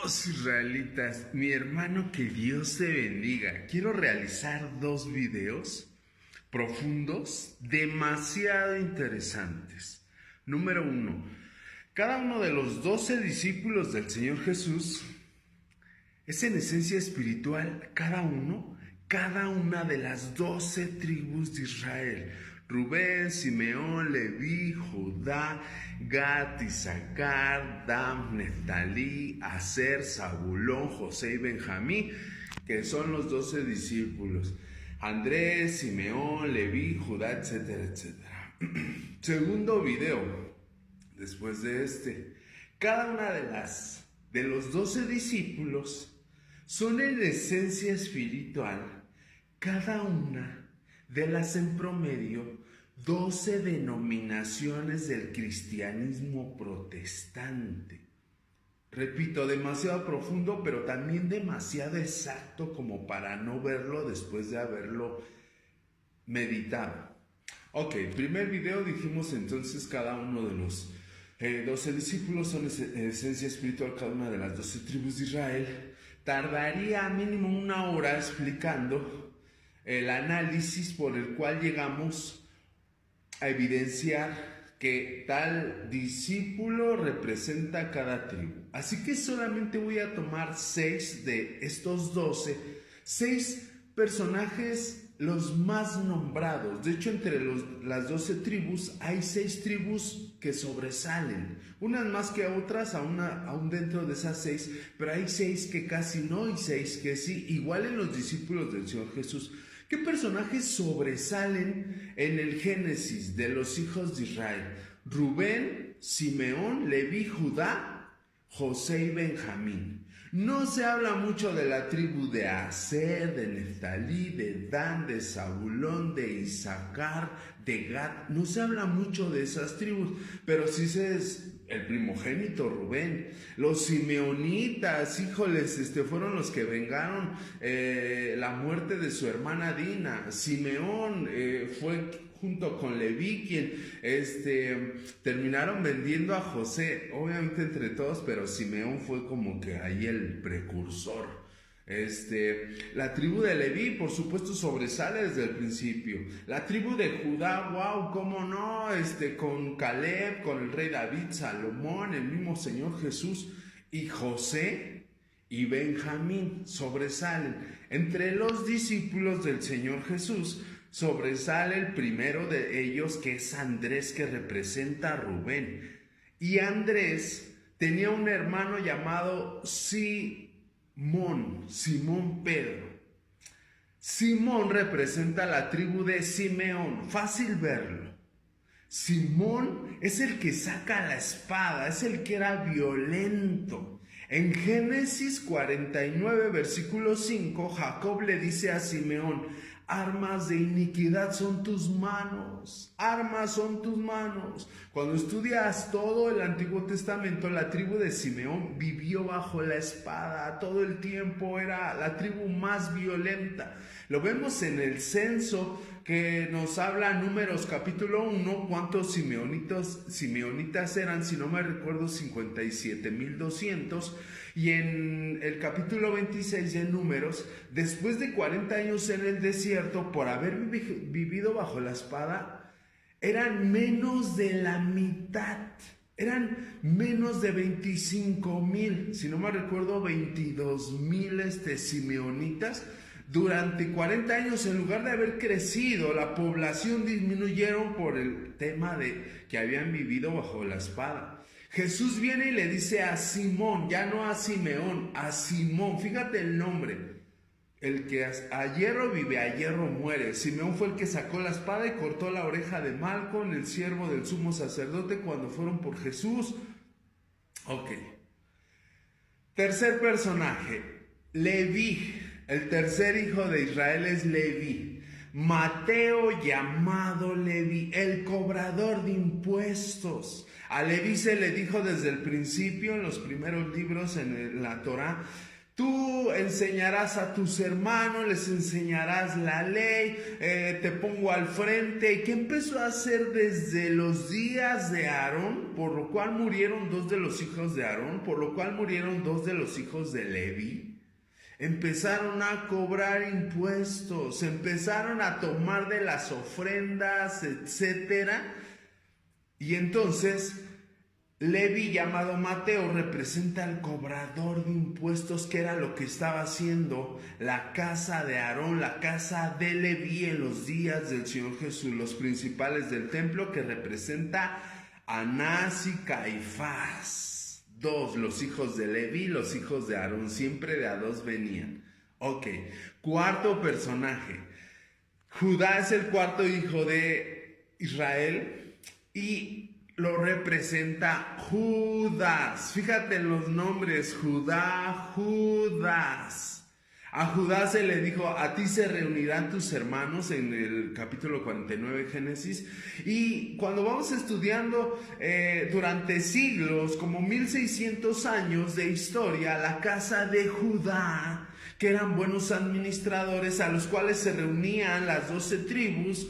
Saludos israelitas, mi hermano, que Dios te bendiga. Quiero realizar 2 videos profundos, demasiado interesantes. Número 1, cada uno de los 12 discípulos del Señor Jesús es en esencia espiritual, cada una de las 12 tribus de Israel. Rubén, Simeón, Leví, Judá, Gad, Isaacar, Dan, Neftalí, Aser, Zabulón, José y Benjamín, que son los 12 discípulos. Andrés, Simeón, Leví, Judá, etcétera, etcétera. Segundo video, después de este. Cada una de los 12 discípulos son en esencia espiritual, cada una de las en promedio 12 denominaciones del cristianismo protestante. Repito, demasiado profundo, pero también demasiado exacto como para no verlo después de haberlo meditado. Ok, primer video dijimos entonces cada uno de los 12 discípulos son en esencia espiritual, cada una de las 12 tribus de Israel. Tardaría mínimo 1 hora explicando el análisis por el cual llegamos a evidenciar que tal discípulo representa cada tribu. Así que solamente voy a tomar 6 de estos 12, 6 personajes los más nombrados. De hecho, entre las 12 tribus hay 6 tribus que sobresalen, unas más que otras, aún dentro de esas 6, pero hay 6 que casi no y 6 que sí, igual en los discípulos del Señor Jesús. ¿Qué personajes sobresalen en el Génesis de los hijos de Israel? Rubén, Simeón, Leví, Judá, José y Benjamín. No se habla mucho de la tribu de Aser, de Neftalí, de Dan, de Zabulón, de Isaacar, de Gad. No se habla mucho de esas tribus, pero sí es el primogénito Rubén. Los simeonitas, híjoles, fueron los que vengaron la muerte de su hermana Dina. Simeón fue junto con Leví quien terminaron vendiendo a José, obviamente entre todos, pero Simeón fue como que ahí el precursor. La tribu de Leví, por supuesto, sobresale desde el principio. La tribu de Judá, wow, cómo no, con Caleb, con el rey David, Salomón, el mismo Señor Jesús, y José y Benjamín sobresalen. Entre los discípulos del Señor Jesús sobresale el primero de ellos, que es Andrés, que representa a Rubén. Y Andrés tenía un hermano llamado Simón Pedro. Simón representa la tribu de Simeón, fácil verlo. Simón es el que saca la espada, es el que era violento. En Génesis 49, versículo 5, Jacob le dice a Simeón: armas de iniquidad son tus manos, armas son tus manos. Cuando estudias todo el Antiguo Testamento, la tribu de Simeón vivió bajo la espada, todo el tiempo era la tribu más violenta. Lo vemos en el censo que nos habla Números capítulo 1, cuántos simeonitas eran, si no me recuerdo, 57,200. Y en el capítulo 26 de Números, después de 40 años en el desierto, por haber vivido bajo la espada, eran menos de la mitad. Eran menos de 25,000, si no me recuerdo, 22,000 simeonitas. Durante 40 años, en lugar de haber crecido, la población disminuyeron por el tema de que habían vivido bajo la espada. Jesús viene y le dice a Simón, ya no a Simeón, a Simón, fíjate el nombre, el que a hierro vive, a hierro muere. Simeón fue el que sacó la espada y cortó la oreja de Malcón, el siervo del sumo sacerdote, cuando fueron por Jesús. Ok. Tercer personaje, Leví. El tercer hijo de Israel es Leví. Mateo, llamado Leví, el cobrador de impuestos. A Leví se le dijo desde el principio, en los primeros libros en la Torá, Tú enseñarás a tus hermanos, les enseñarás la ley, te pongo al frente. ¿Y qué empezó a hacer desde los días de Aarón? Por lo cual murieron 2 de los hijos de Aarón, por lo cual murieron 2 de los hijos de Leví. Empezaron a cobrar impuestos, empezaron a tomar de las ofrendas, etcétera. Y entonces Leví, llamado Mateo, representa al cobrador de impuestos, que era lo que estaba haciendo la casa de Aarón, la casa de Leví en los días del Señor Jesús, los principales del templo, que representa a Anás y Caifás. 2, los hijos de Leví, los hijos de Aarón, siempre de a 2 venían. Ok, cuarto personaje. Judá es el cuarto hijo de Israel y lo representa Judas. Fíjate en los nombres: Judá, Judas. A Judá se le dijo: a ti se reunirán tus hermanos, en el capítulo 49 de Génesis. Y cuando vamos estudiando durante siglos, como 1600 años de historia, la casa de Judá, que eran buenos administradores, a los cuales se reunían las 12 tribus,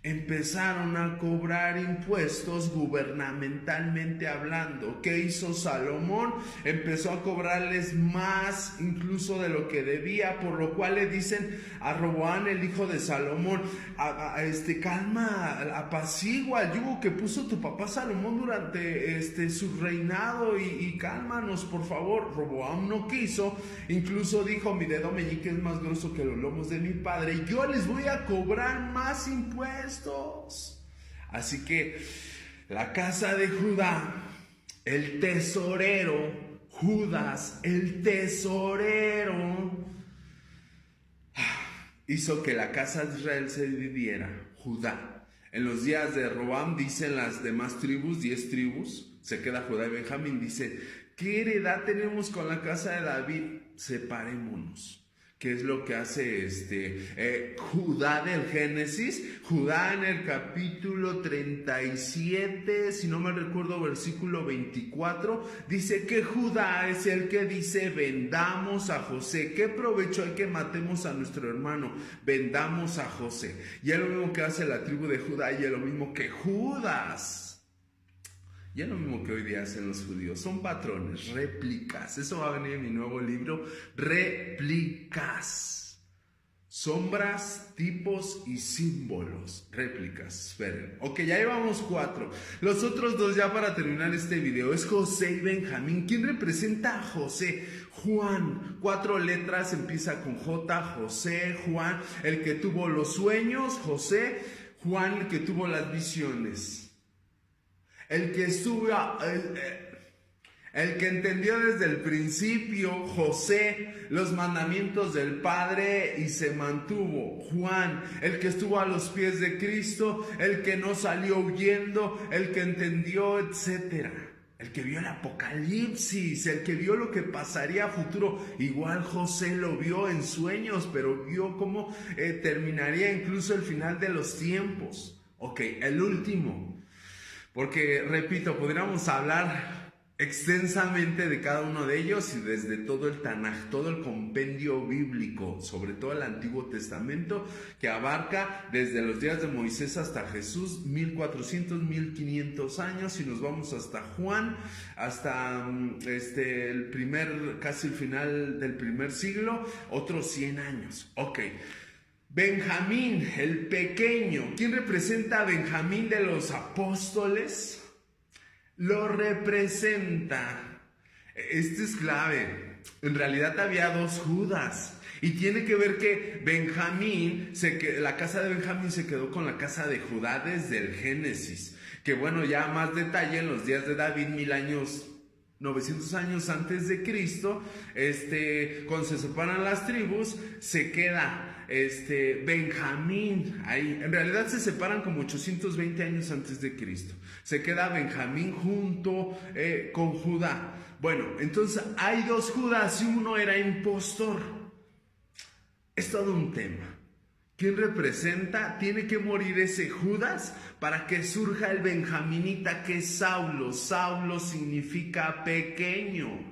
empezaron a cobrar impuestos gubernamentalmente hablando. ¿Qué hizo Salomón? Empezó a cobrarles más incluso de lo que debía, por lo cual le dicen a Roboam, el hijo de Salomón: calma, apacigua el yugo que puso tu papá Salomón durante su reinado, y cálmanos, por favor. Roboam no quiso, incluso dijo: mi dedo meñique es más grueso que los lomos de mi padre, y yo les voy a cobrar más impuestos. Así que la casa de Judá, el tesorero, Judas, el tesorero, hizo que la casa de Israel se dividiera. Judá. En los días de Roboam, dicen las demás tribus, 10 tribus, se queda Judá y Benjamín. Dice: ¿qué heredad tenemos con la casa de David? Separémonos. ¿Qué es lo que hace Judá del Génesis? Judá en el capítulo 37, si no me recuerdo, versículo 24, dice que Judá es el que dice: vendamos a José. ¿Qué provecho hay que matemos a nuestro hermano? Vendamos a José. Y es lo mismo que hace la tribu de Judá, y es lo mismo que Judas. Y es lo mismo que hoy día hacen los judíos. Son patrones, réplicas. Eso va a venir en mi nuevo libro: réplicas. Sombras, tipos y símbolos. Réplicas. Esperen. Ok, ya llevamos 4. Los otros 2, ya para terminar este video, es José y Benjamín. ¿Quién representa a José? Juan. 4 letras, empieza con J. José, Juan, el que tuvo los sueños. José. Juan, el que tuvo las visiones. El que estuvo, el que entendió desde el principio, José, los mandamientos del Padre y se mantuvo. Juan, el que estuvo a los pies de Cristo, el que no salió huyendo, el que entendió, etcétera. El que vio el Apocalipsis, el que vio lo que pasaría a futuro. Igual José lo vio en sueños, pero vio cómo terminaría incluso el final de los tiempos. Ok, el último. Porque, repito, podríamos hablar extensamente de cada uno de ellos, y desde todo el Tanaj, todo el compendio bíblico, sobre todo el Antiguo Testamento, que abarca desde los días de Moisés hasta Jesús, 1400, 1500 años, y nos vamos hasta Juan, hasta casi el final del primer siglo, otros 100 años. Ok. Benjamín, el pequeño. ¿Quién representa a Benjamín de los apóstoles? Lo representa. Esto es clave. En realidad había 2 Judas. Y tiene que ver que la casa de Benjamín se quedó con la casa de Judá desde el Génesis. Que bueno, ya más detalle en los días de David, 900 años antes de Cristo, cuando se separan las tribus, se queda Benjamín ahí. En realidad se separan como 820 años antes de Cristo. Se queda Benjamín junto con Judá. Bueno, entonces hay 2 Judas y uno era impostor. Es todo un tema. ¿Quién representa? Tiene que morir ese Judas para que surja el benjaminita, que es Saulo. Saulo significa pequeño.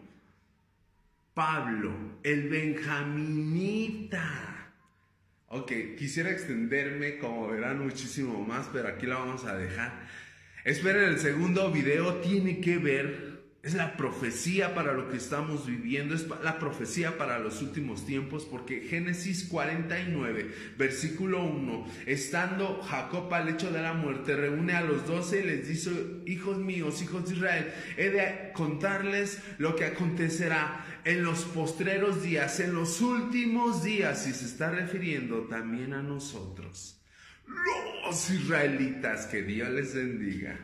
Pablo, el benjaminita. Ok, quisiera extenderme, como verán, muchísimo más, pero aquí la vamos a dejar. Esperen, el segundo video tiene que ver, es la profecía para lo que estamos viviendo, es la profecía para los últimos tiempos, porque Génesis 49, versículo 1, estando Jacob al lecho de la muerte, reúne a los 12 y les dice: hijos míos, hijos de Israel, he de contarles lo que acontecerá en los postreros días, en los últimos días, y se está refiriendo también a nosotros, los israelitas. Que Dios les bendiga.